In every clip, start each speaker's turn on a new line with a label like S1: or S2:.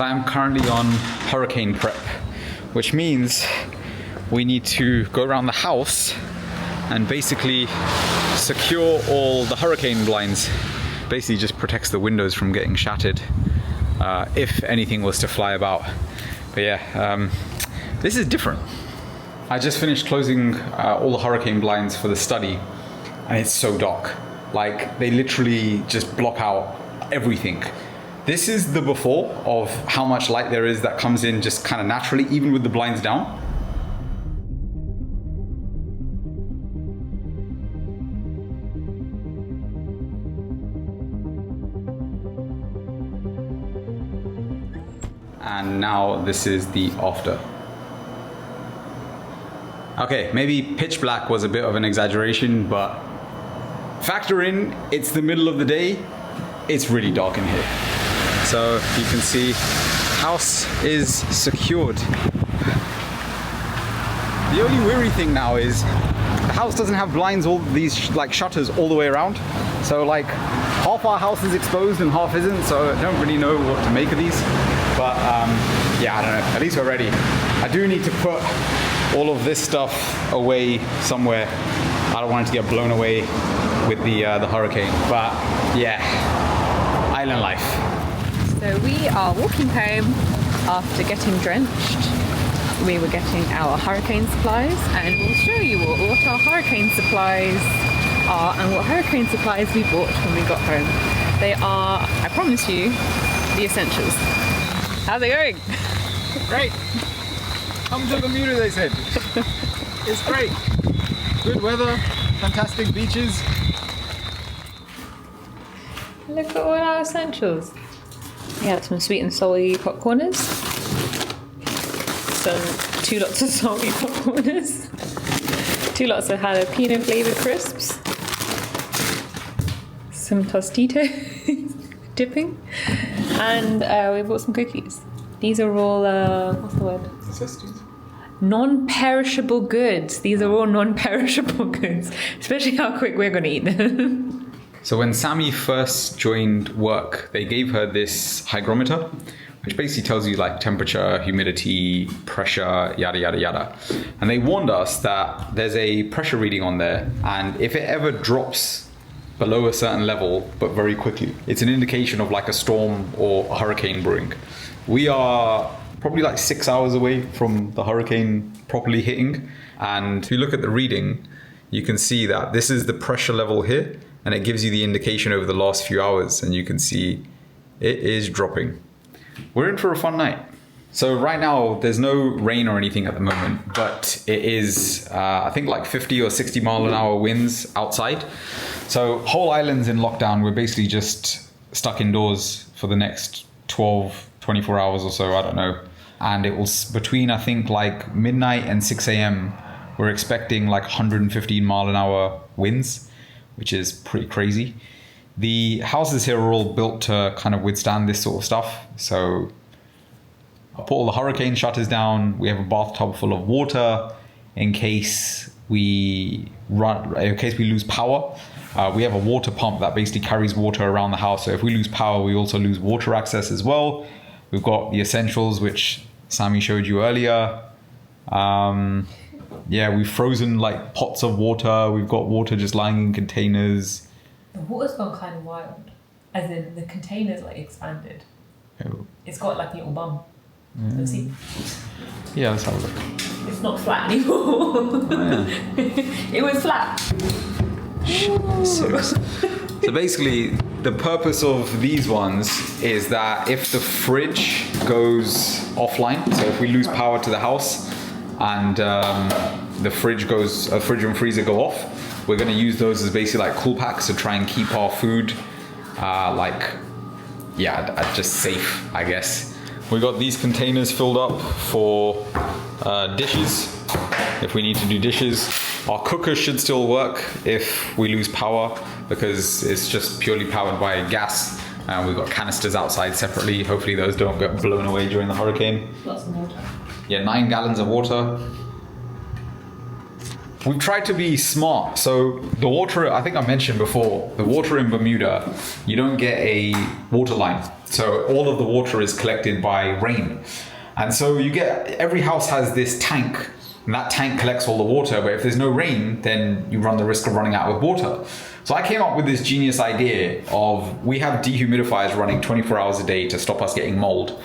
S1: So I'm currently on hurricane prep, which means we need to go around the house and basically secure all the hurricane blinds. Basically just protects the windows from getting shattered if anything was to fly about. But yeah, this is different. I just finished closing all the hurricane blinds for the study, and it's so dark. Like, they literally just block out everything. This is the before of how much light there is that comes in just kind of naturally, even with the blinds down. And now this is the after. Okay, maybe pitch black was a bit of an exaggeration, but factor in, it's the middle of the day, it's really dark in here. So you can see, house is secured. The only weary thing now is the house doesn't have blinds, all these like shutters all the way around. So like half our house is exposed and half isn't, so I don't really know what to make of these. But yeah, I don't know, at least we're ready. I do need to put all of this stuff away somewhere. I don't want it to get blown away with the hurricane, but yeah, island life.
S2: So we are walking home after getting drenched. We were getting our hurricane supplies, and we'll show you what our hurricane supplies are and what hurricane supplies we bought when we got home. They are, I promise you, the essentials. How's it going?
S1: Great. Come to Bermuda, they said. It's great. Good weather, fantastic beaches.
S2: Look at all our essentials. We had some sweet and salty popcorners. Some 2 lots of salty popcorners. 2 lots of jalapeno flavored crisps. Some Tostitos dipping. And we bought some cookies. These are all, what's the word?
S1: Necessities.
S2: Non-perishable goods. These are all non-perishable goods, especially how quick we're going to eat them.
S1: So when Sammy first joined work, they gave her this hygrometer, which basically tells you like temperature, humidity, pressure, yada, yada, yada. And they warned us that there's a pressure reading on there, and if it ever drops below a certain level, but very quickly, it's an indication of like a storm or a hurricane brewing. We are probably like 6 hours away from the hurricane properly hitting. And if you look at the reading, you can see that this is the pressure level here, and it gives you the indication over the last few hours, and you can see it is dropping. We're in for a fun night. So right now, there's no rain or anything at the moment, but it is, I think like 50 or 60 mile an hour winds outside. So whole island's in lockdown. We're basically just stuck indoors for the next 12, 24 hours or so, I don't know. And it was between, I think, like midnight and 6 a.m. We're expecting like 115 mile an hour winds, which is pretty crazy. The houses here are all built to kind of withstand this sort of stuff. So I'll put all the hurricane shutters down. We have a bathtub full of water in case we lose power. We have a water pump that basically carries water around the house. So if we lose power, we also lose water access as well. We've got the essentials, which Sammy showed you earlier. Yeah, we've frozen like pots of water. We've got water just lying in containers.
S2: The water's gone kind of wild, as in the container's like expanded.
S1: Oh.
S2: It's got like a little bum. Let's see.
S1: Yeah, let's have a look.
S2: It's not flat anymore.
S1: Oh, yeah.
S2: It was flat.
S1: So basically, the purpose of these ones is that if the fridge goes offline, so if we lose power to the house and the fridge and freezer go off, we're going to use those as basically like cool packs to try and keep our food just safe, I guess. We got these containers filled up for dishes, if we need to do dishes. Our cooker should still work if we lose power, because it's just purely powered by gas. And we've got canisters outside separately. Hopefully those don't get blown away during the hurricane.
S2: Lots of water.
S1: Yeah, 9 gallons of water. we've tried to be smart. So the water, I think I mentioned before, the water in Bermuda, you don't get a water line. So all of the water is collected by rain. And so every house has this tank, and that tank collects all the water, but if there's no rain, then you run the risk of running out of water. So I came up with this genius idea of, we have dehumidifiers running 24 hours a day to stop us getting mold.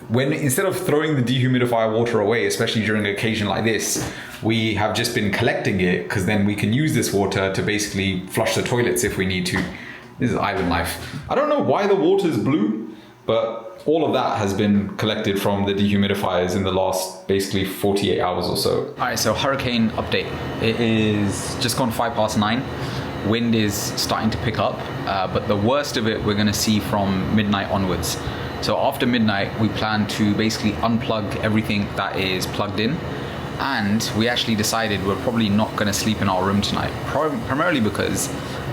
S1: When instead of throwing the dehumidifier water away, especially during an occasion like this, we have just been collecting it, because then we can use this water to basically flush the toilets if we need to. This is island life. I don't know why the water is blue, but all of that has been collected from the dehumidifiers in the last basically 48 hours or so. All right, so hurricane update. It is just gone 9:05. Wind is starting to pick up, but the worst of it we're going to see from midnight onwards. So after midnight, we plan to basically unplug everything that is plugged in. And we actually decided we're probably not going to sleep in our room tonight, primarily because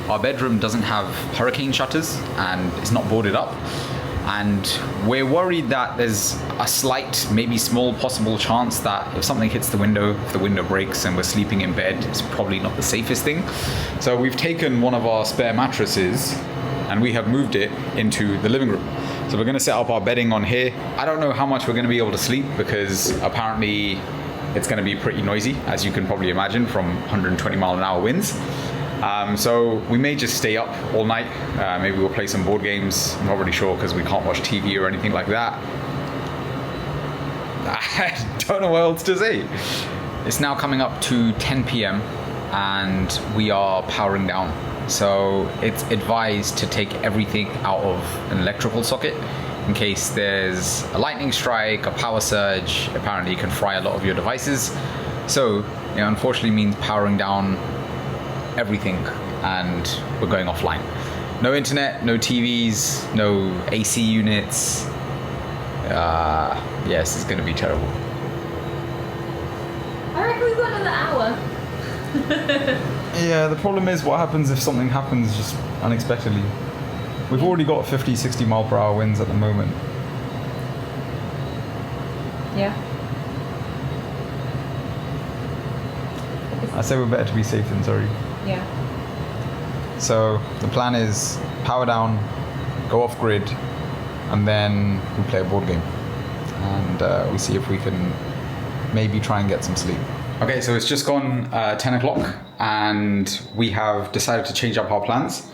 S1: our bedroom doesn't have hurricane shutters and it's not boarded up. And we're worried that there's a slight, maybe small possible chance that if something hits the window, if the window breaks and we're sleeping in bed, it's probably not the safest thing. So we've taken one of our spare mattresses and we have moved it into the living room. So we're going to set up our bedding on here. I don't know how much we're going to be able to sleep, because apparently it's going to be pretty noisy, as you can probably imagine, from 120-mile-an-hour winds. So we may just stay up all night. Maybe we'll play some board games. I'm not really sure, because we can't watch TV or anything like that. I don't know what else to say. It's now coming up to 10 p.m. and we are powering down. So it's advised to take everything out of an electrical socket in case there's a lightning strike, a power surge. Apparently it can fry a lot of your devices. So it unfortunately means powering down everything and we're going offline. No internet, no TVs, no AC units. Yes, it's going to be terrible.
S2: I reckon we've got another hour.
S1: Yeah, the problem is what happens if something happens just unexpectedly. We've already got 50, 60 mile per hour winds at the moment.
S2: Yeah.
S1: I say we're better to be safe than sorry.
S2: Yeah.
S1: So the plan is power down, go off grid, and then we play a board game. And we see if we can maybe try and get some sleep. Okay, so it's just gone 10 o'clock and we have decided to change up our plans.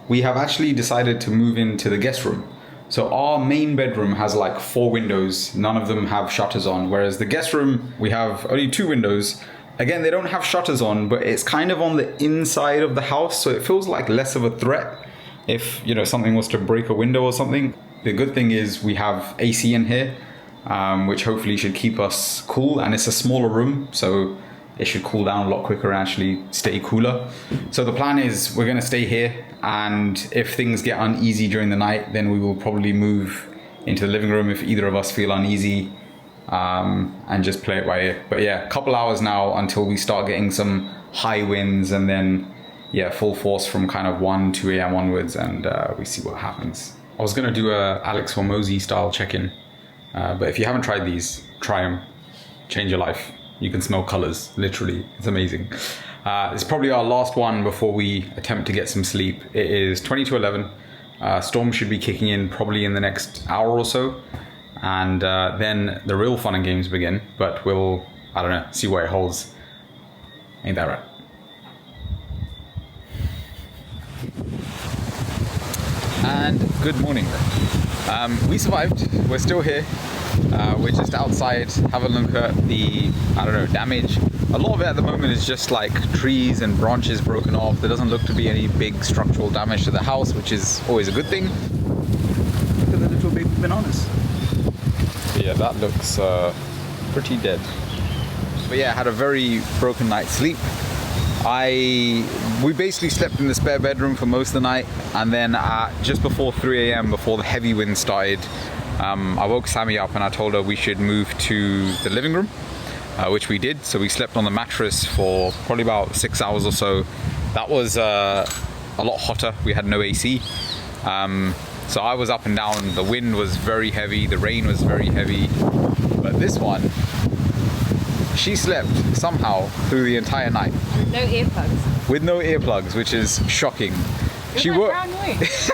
S1: We have actually decided to move into the guest room. So our main bedroom has like 4 windows, none of them have shutters on, whereas the guest room, we have only 2 windows. Again, they don't have shutters on, but it's kind of on the inside of the house, so it feels like less of a threat if, you know, something was to break a window or something. The good thing is we have AC in here, which hopefully should keep us cool, and it's a smaller room, so it should cool down a lot quicker and actually stay cooler. So the plan is we're going to stay here, and if things get uneasy during the night, then we will probably move into the living room if either of us feel uneasy, and just play it by ear. But yeah, a couple hours now until we start getting some high winds, and then yeah, full force from kind of 1, 2 a.m. onwards, and we see what happens. I was going to do a Alex Hormozy style check-in, but if you haven't tried these, try them. Change your life. You can smell colors, literally. It's amazing. It's probably our last one before we attempt to get some sleep. It is 20 to 11. Storm should be kicking in probably in the next hour or so. And then the real fun and games begin. But we'll, I don't know, see what it holds. Ain't that right? And good morning. We survived. We're still here. We're just outside, have a look at the, I don't know, damage. A lot of it at the moment is just like trees and branches broken off. There doesn't look to be any big structural damage to the house, which is always a good thing. Look at the little baby bananas. But yeah, that looks pretty dead. But yeah, I had a very broken night's sleep. We basically slept in the spare bedroom for most of the night, and then just before 3 a.m, before the heavy wind started, I woke Sammy up and I told her we should move to the living room, which we did. So we slept on the mattress for probably about 6 hours or so. That was a lot hotter. We had no AC. So I was up and down. The wind was very heavy. The rain was very heavy. But this one, she slept somehow through the entire night.
S2: No earplugs.
S1: With no earplugs, which is shocking.
S2: She brown noise.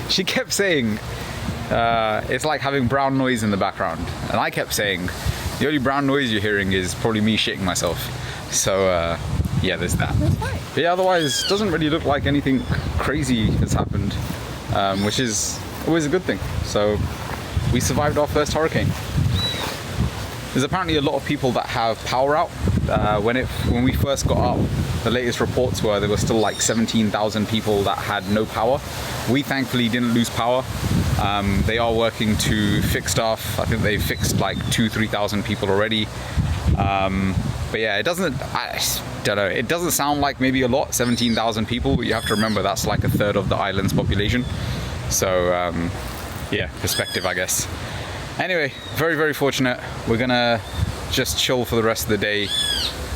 S1: She kept saying, it's like having brown noise in the background. And I kept saying, the only brown noise you're hearing is probably me shitting myself. So, yeah, there's that.
S2: That's fine.
S1: But yeah, otherwise, doesn't really look like anything crazy has happened, which is always a good thing. So, we survived our first hurricane. There's apparently a lot of people that have power out. When we first got up, the latest reports were there were still like 17,000 people that had no power. We thankfully didn't lose power. They are working to fix stuff. I think they've fixed like 2,000-3,000 people already. But yeah, I don't know. It doesn't sound like maybe a lot, 17,000 people, but you have to remember that's like a third of the island's population. So yeah, perspective, I guess. Anyway, very, very fortunate. We're gonna just chill for the rest of the day,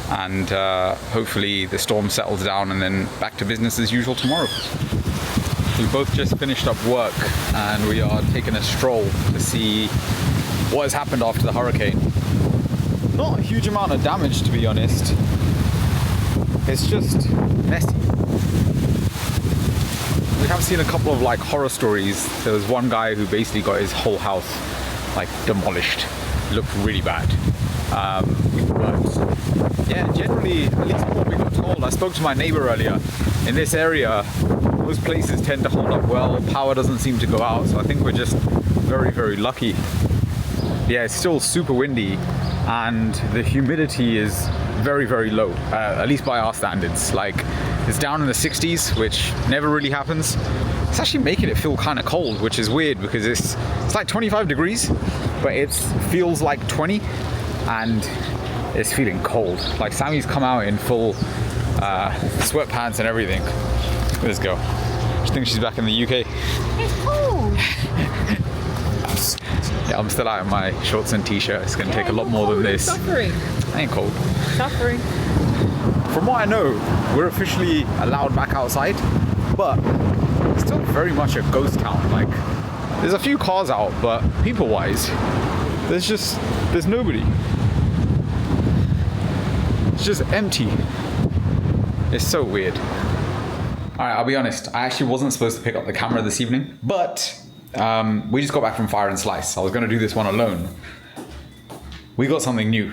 S1: and hopefully the storm settles down and then back to business as usual tomorrow. We both just finished up work and we are taking a stroll to see what has happened after the hurricane. Not a huge amount of damage, to be honest. It's just messy. We have seen a couple of like horror stories. There was one guy who basically got his whole house like demolished. It looked really bad. But yeah, generally, at least from what we got told, I spoke to my neighbor earlier. In this area, most places tend to hold up well. Power doesn't seem to go out, so I think we're just very, very lucky. Yeah, it's still super windy, and the humidity is very, very low, at least by our standards. Like, it's down in the 60s, which never really happens. It's actually making it feel kind of cold, which is weird because it's like 25 degrees, but it feels like 20, and it's feeling cold. Like, Sammy's come out in full sweatpants and everything. Let's go. I think she's back in the UK.
S2: It's cold.
S1: Yeah, I'm still out in my shorts and t-shirt. It's going to take a lot more than this.
S2: Suffering.
S1: I ain't cold.
S2: Suffering.
S1: From what I know, we're officially allowed back outside, but it's still very much a ghost town. Like, there's a few cars out, but people-wise, there's nobody. It's just empty. It's so weird. Alright, I'll be honest, I actually wasn't supposed to pick up the camera this evening, but we just got back from Fire and Slice. I was going to do this one alone. We got something new.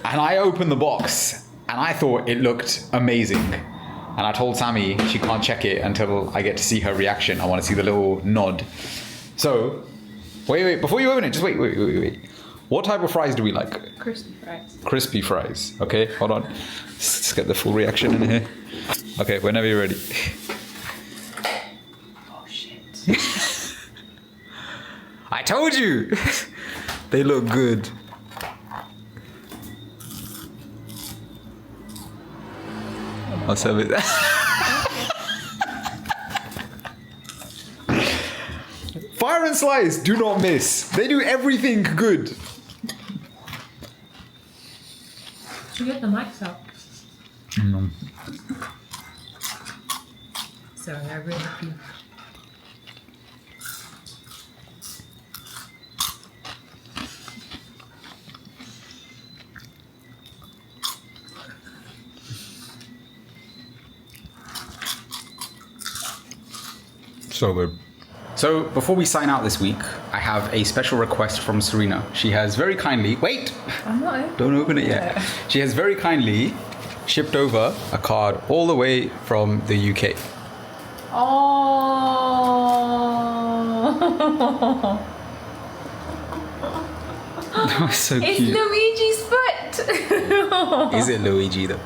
S1: And I opened the box, and I thought it looked amazing. And I told Sammy she can't check it until I get to see her reaction. I want to see the little nod. So, wait, before you open it, just wait. What type of fries do we like?
S2: Crispy fries.
S1: Crispy fries. Okay, hold on. Let's get the full reaction in here. Okay, whenever you're ready.
S2: Oh shit.
S1: I told you! They look good. I'll serve it. Fire and Slice, do not miss. They do everything good.
S2: Should we get the mics up?
S1: No.
S2: Sorry, I really feel.
S1: So good. So before we sign out this week, I have a special request from Serena. She has very kindly... Wait!
S2: I'm not open.
S1: Don't open it yet. She has very kindly shipped over a card all the way from the UK.
S2: Oh.
S1: That was so
S2: It's
S1: cute.
S2: Luigi's foot.
S1: Is it Luigi though?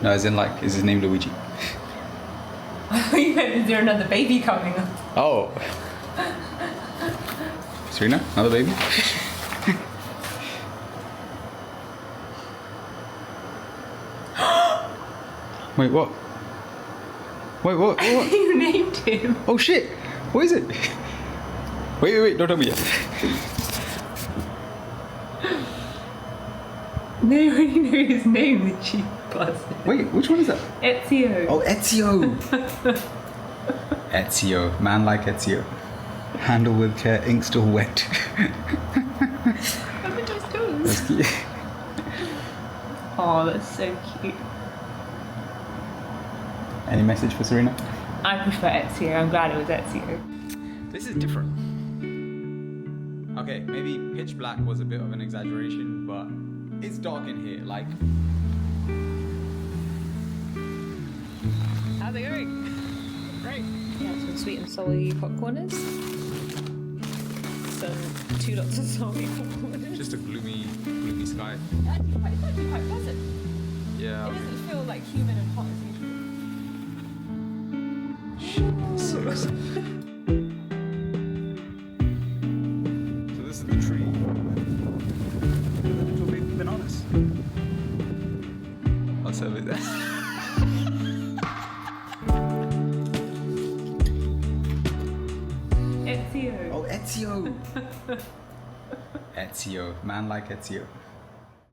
S1: No, as in like, is his name Luigi?
S2: Is there another baby coming up?
S1: Oh. Serena, another baby? Wait, what? Wait, what?
S2: You named him.
S1: Oh shit! What is it? Wait, don't tell me yet.
S2: No, you already know his name, the cheap bastard.
S1: Wait, which one is that?
S2: Ezio.
S1: Oh, Ezio! Ezio, man like Ezio. Handle with care, ink still wet.
S2: Look at those toes.
S1: That's cute.
S2: Oh, that's so cute.
S1: Any message for Serena?
S2: I prefer Ezio. I'm glad it was Ezio.
S1: This is different. Okay, maybe pitch black was a bit of an exaggeration, but it's dark in here. Like,
S2: How's it going?
S1: great.
S2: Yeah, some sweet and salty popcorners. Some 2 lots of salty popcorners.
S1: Just a gloomy sky.
S2: It's actually quite pleasant.
S1: Yeah.
S2: It doesn't feel like humid and hot as usual.
S1: So this is the tree. The little baby bananas. I'll serve it there.
S2: Ezio.
S1: Oh, Ezio! Ezio. Man like Ezio.